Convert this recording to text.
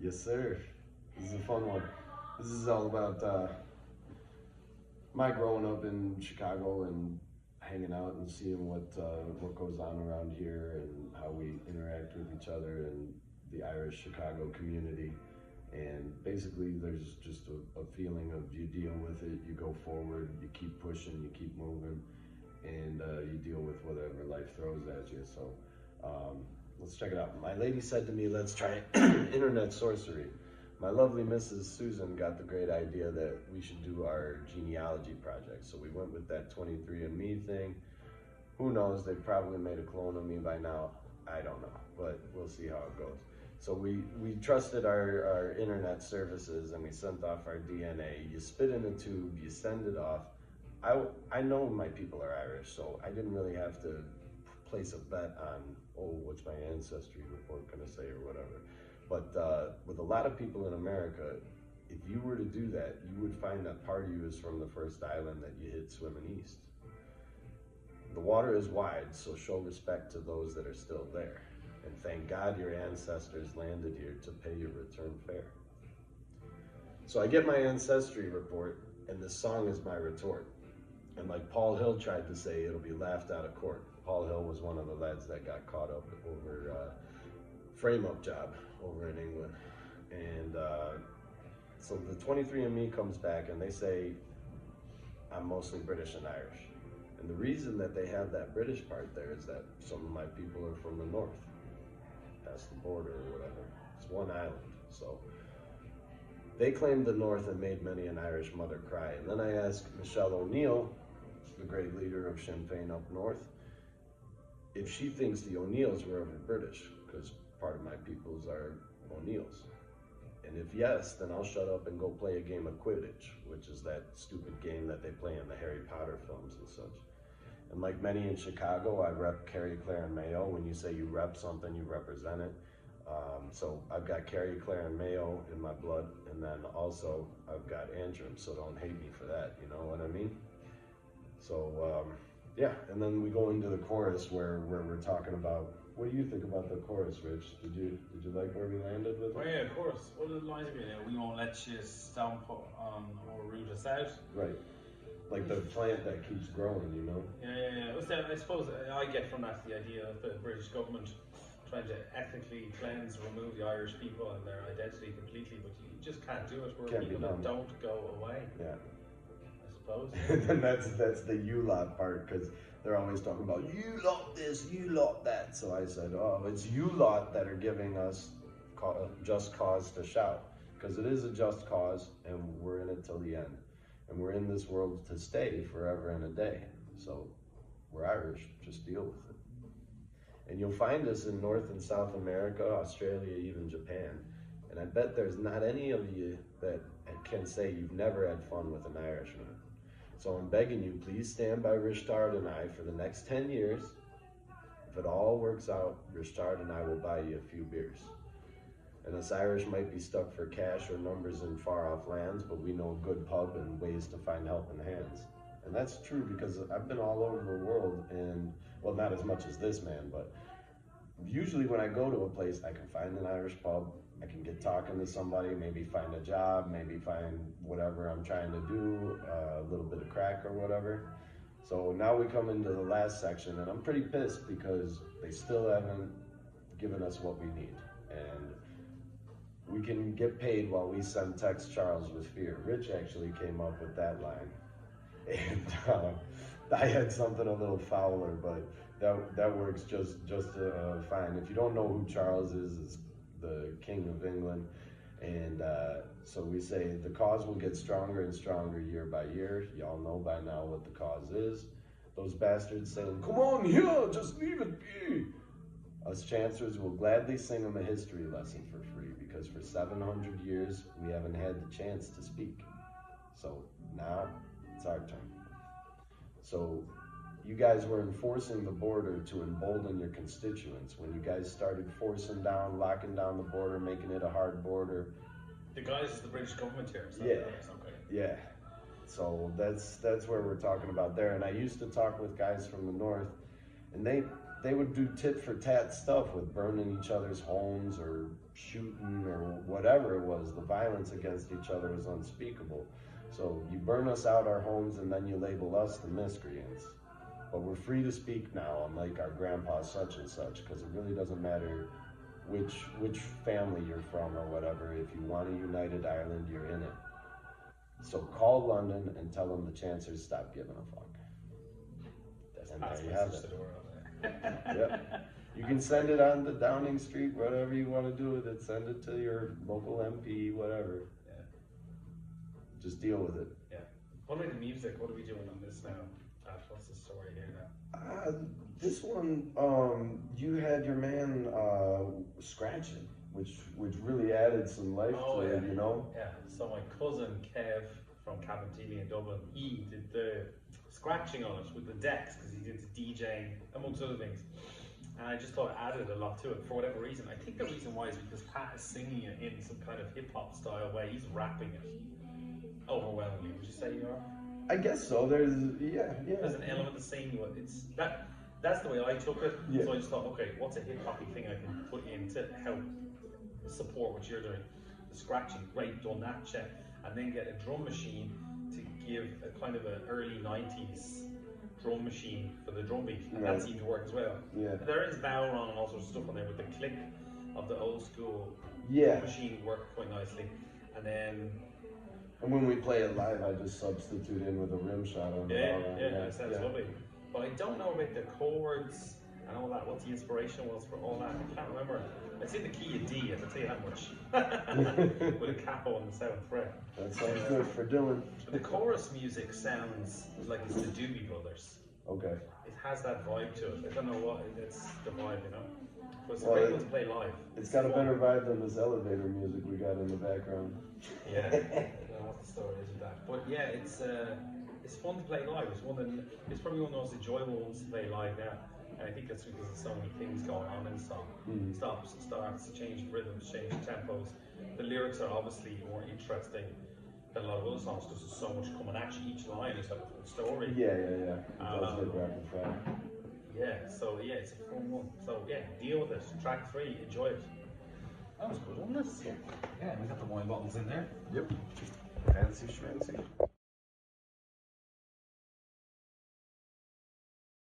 Yes, sir. This is a fun one. This is all about my growing up in Chicago and hanging out and seeing what goes on around here and how we interact with each other and the Irish Chicago community. And basically, there's just a feeling of you deal with it, you go forward, you keep pushing, you keep moving, and you deal with whatever life throws at you. So let's check it out. My lady said to me, let's try internet sorcery. My lovely Mrs. Susan got the great idea that we should do our genealogy project. So we went with that 23andMe thing. Who knows, they've probably made a clone of me by now. I don't know, but we'll see how it goes. So we trusted our internet services and we sent off our DNA. You spit in a tube, you send it off. I know my people are Irish, so I didn't really have to place a bet on, oh, what's my ancestry report gonna say or whatever. But with a lot of people in America, if you were to do that, you would find that part of you is from the first island that you hit swimming east. The water is wide, so show respect to those that are still there. And thank God your ancestors landed here to pay your return fare. So I get my ancestry report, and this song is my retort. And like Paul Hill tried to say, it'll be laughed out of court. Paul Hill was one of the lads that got caught up over frame-up job over in England. And so the 23andMe comes back and they say, I'm mostly British and Irish. And the reason that they have that British part there is that some of my people are from the north, past the border or whatever. It's one island. So they claimed the north and made many an Irish mother cry. And then I asked Michelle O'Neill, the great leader of Sinn Féin up north, if she thinks the O'Neills were ever British, because part of my peoples are O'Neills. And if yes, then I'll shut up and go play a game of Quidditch, which is that stupid game that they play in the Harry Potter films and such. And like many in Chicago, I rep Carrie, Clare, and Mayo. When you say you rep something, you represent it. So I've got Carrie, Clare, and Mayo in my blood, and then also I've got Antrim, so don't hate me for that, you know what I mean? So yeah, and then we go into the chorus where we're talking about, what do you think about the chorus, Rich? Did you like where we landed with it? Oh yeah, of course. What are the lines again? We won't let you stomp or root us out. Right. Like the plant that keeps growing, you know? Yeah. I suppose I get from that the idea of the British government trying to ethnically cleanse, remove the Irish people and their identity completely, but you just can't do it. We're Can't people that don't go away. Yeah. I suppose. And that's the you lot part, because they're always talking about you lot this, you lot that. So I said, oh, it's you lot that are giving us just cause to shout, because it is a just cause, and we're in it till the end, and we're in this world to stay forever and a day. So we're Irish, just deal with it. And you'll find us in North and South America, Australia, even Japan. And I bet there's not any of you that can say you've never had fun with an Irishman. So I'm begging you, please stand by Rishtard and I for the next 10 years. If it all works out, Rishtard and I will buy you a few beers. And us Irish might be stuck for cash or numbers in far off lands, but we know a good pub and ways to find helping hands. And that's true because I've been all over the world, and well, not as much as this man, but usually when I go to a place, I can find an Irish pub, I can get talking to somebody, maybe find a job, maybe find whatever I'm trying to do, a little bit of crack or whatever. So now we come into the last section, and I'm pretty pissed because they still haven't given us what we need. And we can get paid while we send text Charles with fear. Rich actually came up with that line. And I had something a little fouler, but that works just fine. If you don't know who Charles is, it's the King of England. And so we say the cause will get stronger and stronger year by year. Y'all know by now what the cause is. Those bastards saying, come on here, just leave it be. Us chancellors will gladly sing them a history lesson for free, because for 700 years we haven't had the chance to speak. So now it's our turn. So you guys were enforcing the border to embolden your constituents. When you guys started locking down the border, making it a hard border. The guys is the British government here. So Yeah. Okay. Yeah. So that's where we're talking about there. And I used to talk with guys from the north, and they would do tit for tat stuff with burning each other's homes or shooting or whatever it was. The violence against each other was unspeakable. So you burn us out our homes and then you label us the miscreants. But we're free to speak now, unlike our grandpa such and such, because it really doesn't matter which family you're from or whatever. If you want a united Ireland, you're in it. So call London and tell them the Chancers stop giving a fuck. And there you have it. Yep. You can send it on to Downing Street, whatever you want to do with it. Send it to your local MP, whatever. Yeah. Just deal with it. Yeah. What about the music? What are we doing on this now? What's the story here now? This one, you had your man scratching, which really added some life to it, you know? Yeah. So my cousin Kev from Cabinteely in Dublin, he did the scratching on it with the decks because he did the DJing amongst other things. And I just thought it added a lot to it for whatever reason. I think the reason why is because Pat is singing it in some kind of hip hop style way. He's rapping it overwhelmingly. Would you say you are? I guess so. There's There's an element of singing. It's that's the way I took it. Yeah. So I just thought, okay, what's a hip hoppy thing I can put in to help support what you're doing? The scratching, great, done that, check, and then get a drum machine to give a kind of an early '90s drum machine for the drum beat, and that seemed to work as well. Yeah. And there is Bowron and all sorts of stuff on there with the click of the old school Yeah. machine worked quite nicely, and then. And when we play it live, I just substitute in with a rim shot on the ball. That sounds lovely. But I don't know about the chords and all that, what the inspiration was for all that. I can't remember. It's in the key of D, I can tell you that much. With a capo on the 7th fret. That sounds good for Dylan. The chorus music sounds like it's the Doobie Brothers. Okay. It has that vibe to it. I don't know what, it's the vibe, you know? But it's a great one to play live. It's got a better vibe than this elevator music we got in the background. Yeah. What the story is with that, but yeah, it's fun to play live. It's probably one of the most enjoyable ones to play live now, and I think that's because there's so many things going on in the song. Stops and starts, change rhythms, change tempos. The lyrics are obviously more interesting than a lot of other songs because there's so much coming at you. Each line is like a full story. Yeah. It does look rapid fire. Yeah, so yeah, it's a fun one. So yeah, deal with it. Track 3, enjoy it. That was good, wasn't it? Yeah, we got the wine bottles in there. Yep. Fancy schmancy.